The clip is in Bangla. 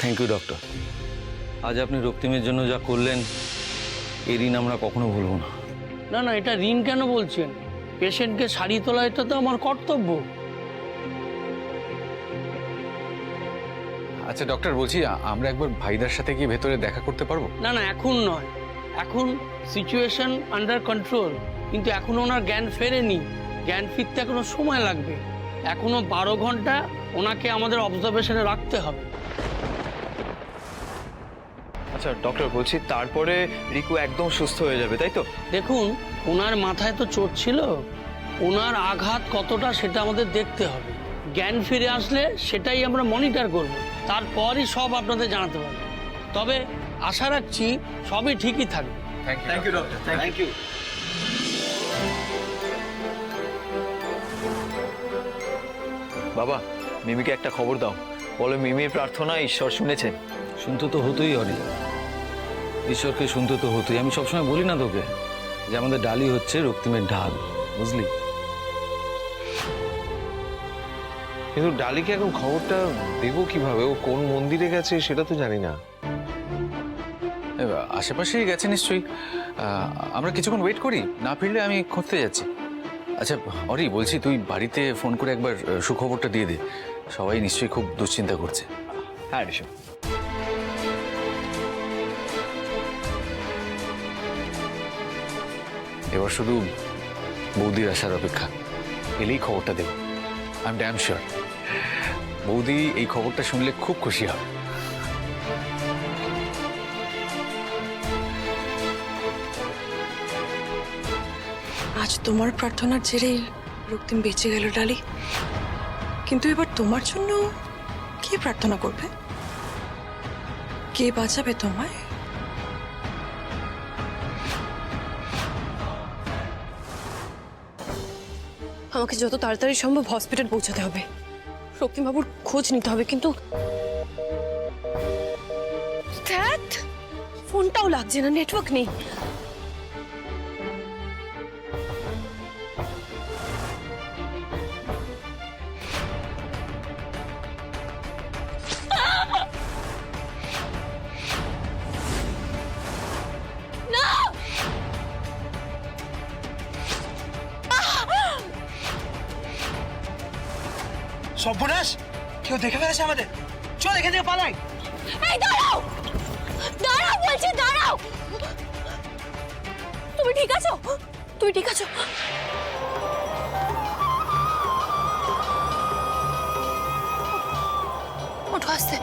Thank you doctor. আজ আপনি রক্তিমের জন্য যা করলেন এই ঋণ আমরা কখনো ভুলব না। না না, এটা ঋণ কেন বলছেন? পেশেন্টকে সারিয়ে তোলা এটা তো আমার কর্তব্য। আচ্ছা ডক্টর, বলছি আমরা একবার ভাইদার সাথে গিয়ে ভেতরে দেখা করতে পারবো? না না, এখন নয়। এখন সিচুয়েশন আন্ডার কন্ট্রোল, কিন্তু এখন ওনার জ্ঞান ফেরেনি। জ্ঞান ফিরতে এখনো সময় লাগবে। এখনো 12 ঘন্টা ওনাকে আমাদের অবজারভেশনে রাখতে হবে। আচ্ছা ডক্টর, বলছি তারপরে রিকু একদম সুস্থ হয়ে যাবে, তাই তো? দেখুন, ওনার মাথায় তো চোট ছিল, ওনার আঘাত কতটা সেটা আমাদের দেখতে হবে। জ্ঞান ফিরে আসলে সেটাই আমরা মনিটর করব, তারপরই সব আপনাদের জানাতে পারবো। তবে আশা রাখছি সবই ঠিকই থাকবে। Thank you doctor, thank you. বাবা, মিমিকে একটা খবর দাও, বলো মিমির প্রার্থনা ঈশ্বর শুনেছেন। শুনতে তো হতোই হরি, ঈশ্বরকে শুনতে তো হতোই। আমি সবসময় বলি না তোকে যে আমাদের ডালি হচ্ছে রক্তিমের ঢাল, বুঝলি? কিন্তু ডালিকে এখন খবরটা দেবো কিভাবে? ও কোন মন্দিরে গেছে সেটা তো জানি না। আশেপাশেই গেছে নিশ্চয়ই। আমরা কিছুক্ষণ ওয়েট করি, না ফিরলে আমি খুঁজতে যাচ্ছি। আচ্ছা অরি, বলছি তুই বাড়িতে ফোন করে একবার সুখবরটা দিয়ে দে, সবাই নিশ্চয়ই খুব দুশ্চিন্তা করছে। হ্যাঁ ঋষভ। এবার শুধু বৌদির আসার অপেক্ষা, এলেই খবরটা দেব। আই এম ড্যাম শিওর বৌদি এই খবরটা শুনলে খুব খুশি হবে। আজ তোমার প্রার্থনার জেরেই রক্তিম বেঁচে গেল ডালি, কিন্তু এবার তোমার জন্য কে প্রার্থনা করবে? কে বাঁচাবে তোমায়? আমাকে যত তাড়াতাড়ি সম্ভব হসপিটাল পৌঁছাতে হবে, রক্তিম বাবুর খোঁজ নিতে হবে। কিন্তু ধ্যাৎ, ফোনটাও লাগছে না, নেটওয়ার্ক নেই। সর্বনাশ, কেউ দেখে ফেলেছে আমাদের। চল এখান থেকে পালাই। এই দাঁড়াও, দাঁড়াও বলছি, দাঁড়াও। তুমি ঠিক আছো? তুমি ঠিক আছো? ওঠো আস্তে।